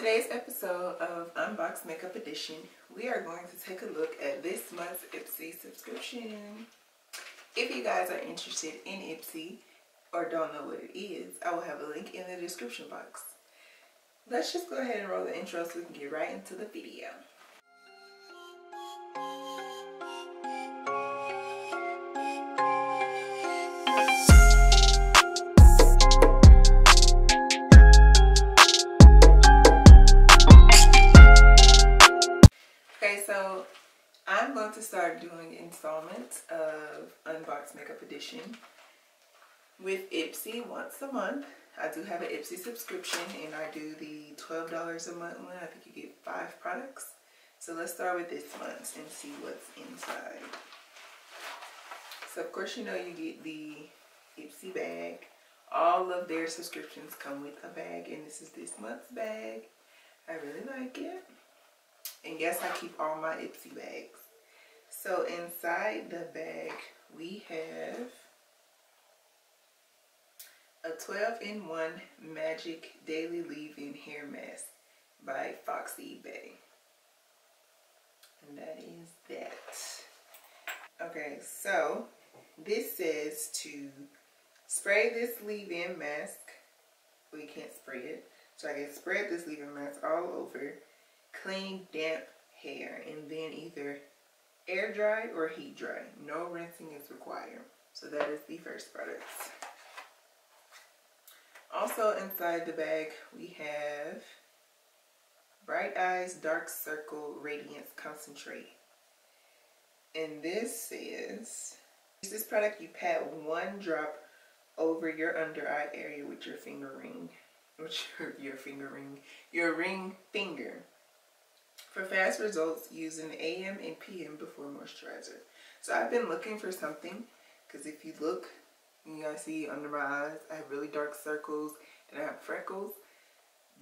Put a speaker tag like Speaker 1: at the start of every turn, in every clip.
Speaker 1: today's episode of Unboxed Makeup Edition, we are going to take a look at this month's Ipsy subscription. If you guys are interested in Ipsy or don't know what it is, I will have a link in the description box. Let's just go ahead and roll the intro so we can get right into the video. So I'm going to start doing installments of Unboxed Makeup Edition with Ipsy once a month. I do have an Ipsy subscription and I do the $12 a month one. I think you get 5 products. So let's start with this month and see what's inside. So of course you know you get the Ipsy bag. All of their subscriptions come with a bag and this is this month's bag. I really like it. And yes, I keep all my Ipsy bags. So inside the bag, we have a 12-in-1 Magic Daily Leave-In Hair Mask by Foxy Bay. And that is that. Okay, so this says to spray this leave-in mask. Well, you can't spray it. So I can spread this leave-in mask all over. Clean, damp hair, and then either air dry or heat dry. No rinsing is required. So that is the first product. Also inside the bag we have Bright Eyes Dark Circle Radiance Concentrate. And this says, use this product, you pat 1 drop over your under eye area with your finger ring. Your ring finger. For fast results, use an AM and PM before moisturizer. So I've been looking for something, because if you look, you guys see under my eyes, I have really dark circles and I have freckles.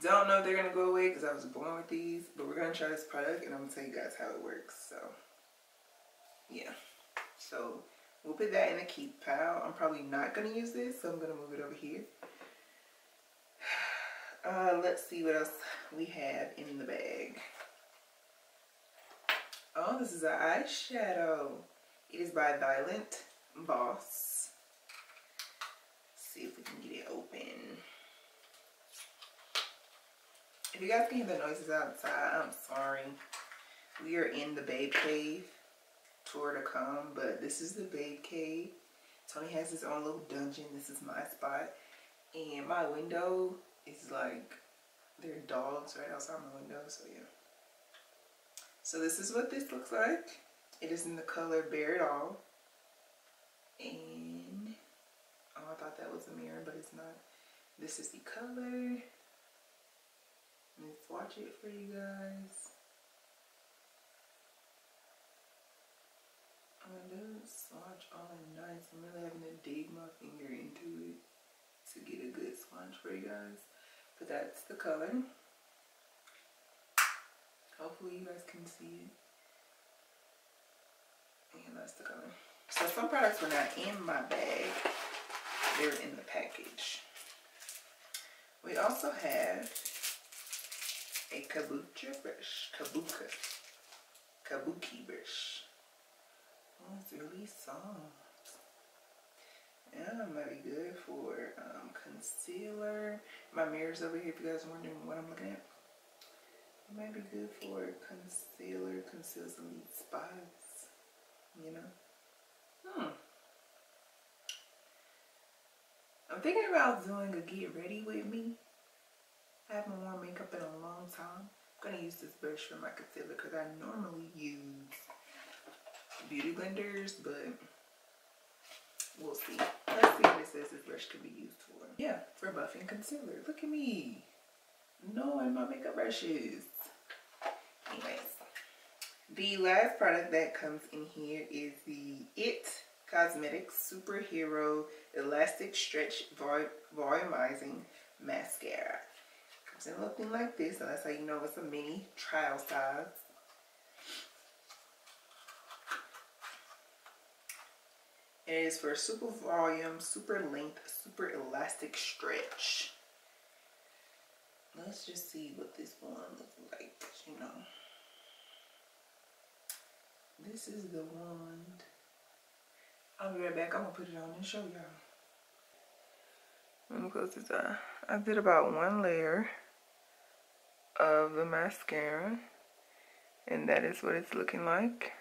Speaker 1: Don't know if they're going to go away because I was born with these, but we're going to try this product and I'm going to tell you guys how it works. So, yeah. So, we'll put that in a keep pile. I'm probably not going to use this, so I'm going to move it over here. Let's see what else we have in the bag. Oh, this is an eyeshadow. It is by Violent Boss. Let's see if we can get it open. If you guys can hear the noises outside, I'm sorry. We are in the Babe Cave. Tour to come, but this is the Babe Cave. Toni has his own little dungeon. This is my spot. And my window is like, there are dogs right outside my window, so yeah. So this is what this looks like. It is in the color Bare It All. And, oh, I thought that was a mirror, but it's not. This is the color. Let's swatch it for you guys. Oh, it doesn't swatch all nice. I'm really having to dig my finger into it to get a good swatch for you guys. But that's the color. Hopefully you guys can see it. And that's the color. So some products were not in my bag. They're in the package. We also have a kabuki brush. Kabuki brush. Oh, it's really soft. Yeah, it might be good for concealer. My mirror's over here if you guys are wondering what I'm looking at. It might be good for concealer, conceal some deep spots, you know. I'm thinking about doing a get ready with me. I haven't worn makeup in a long time. I'm going to use this brush for my concealer because I normally use beauty blenders, but we'll see. Let's see what it says this brush could be used for. Yeah, for buffing concealer. Look at me. Knowing my makeup brushes. Anyways, the last product that comes in here is the IT Cosmetics Superhero Elastic Stretch Volumizing Mascara. Comes in looking like this, so that's how you know it's a mini trial size. It is for super volume, super length, super elastic stretch. let's just see what this one looks like, you know. This is the wand. I'll be right back. I'm gonna put it on and show y'all. Let me close this eye. I did about 1 layer of the mascara, and that is what it's looking like.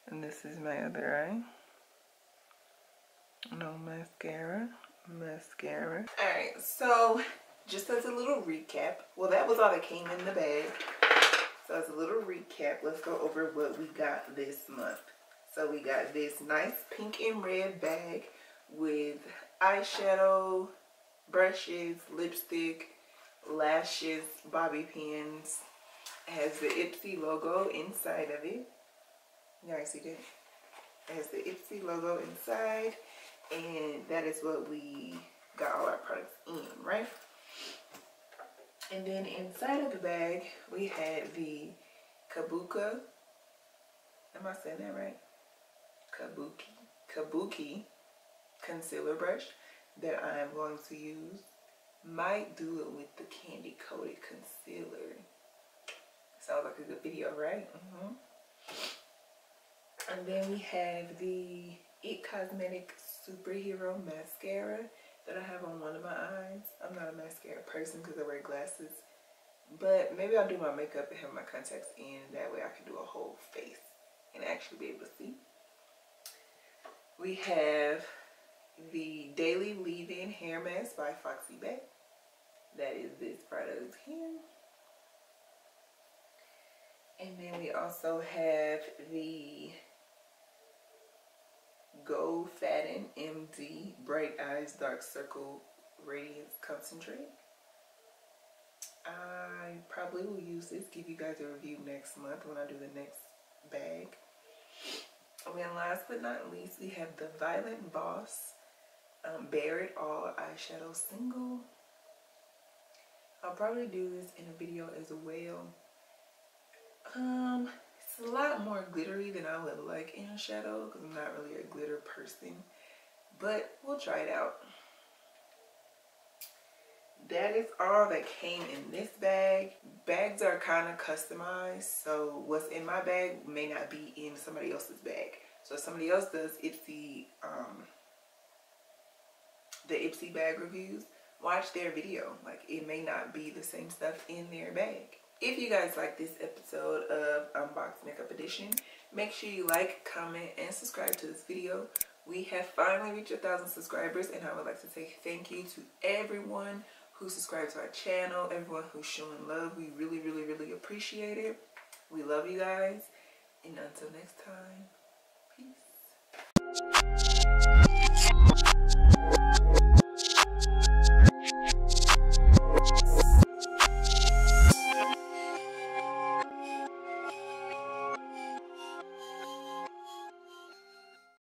Speaker 1: And this is my other eye. No mascara. Alright, so just as a little recap, well, that was all that came in the bag. So as a little recap, let's go over what we got this month. So we got this nice pink and red bag with eyeshadow, brushes, lipstick, lashes, bobby pins. It has the Ipsy logo inside of it. You guys see that? It has the Ipsy logo inside, and that is what we got all our products in, right? And then inside of the bag, we had the Kabuki, am I saying that right? Kabuki concealer brush that I am going to use. Might do it with the candy coated concealer. Sounds like a good video, right? And then we have the It Cosmetics Superhero Mascara that I have on one of my eyes. I'm not a mascara person because I wear glasses, but maybe I'll do my makeup and have my contacts in. That way I can do a whole face and actually be able to see. We have the Daily Leave-In Hair Mask by Foxy Bae. That is this product here. And then we also have the Go Fatten MD Bright Eyes Dark Circle Radiance Concentrate. I probably will use this, give you guys a review next month when I do the next bag. And then last but not least, we have the Violet Boss Bare It All Eyeshadow Single. I'll probably do this in a video as well. It's a lot more glittery than I would like in shadow because I'm not really a glitter person, but we'll try it out. That is all that came in this bag. Bags are kind of customized, so what's in my bag may not be in somebody else's bag. So if somebody else does Ipsy, the Ipsy bag reviews, watch their video. Like, it may not be the same stuff in their bag. If you guys like this episode of Unboxed Makeup Edition, make sure you like, comment, and subscribe to this video. We have finally reached 1,000 subscribers, and I would like to say thank you to everyone who subscribed to our channel, everyone who's showing love. We really, really, really appreciate it. We love you guys, and until next time, peace.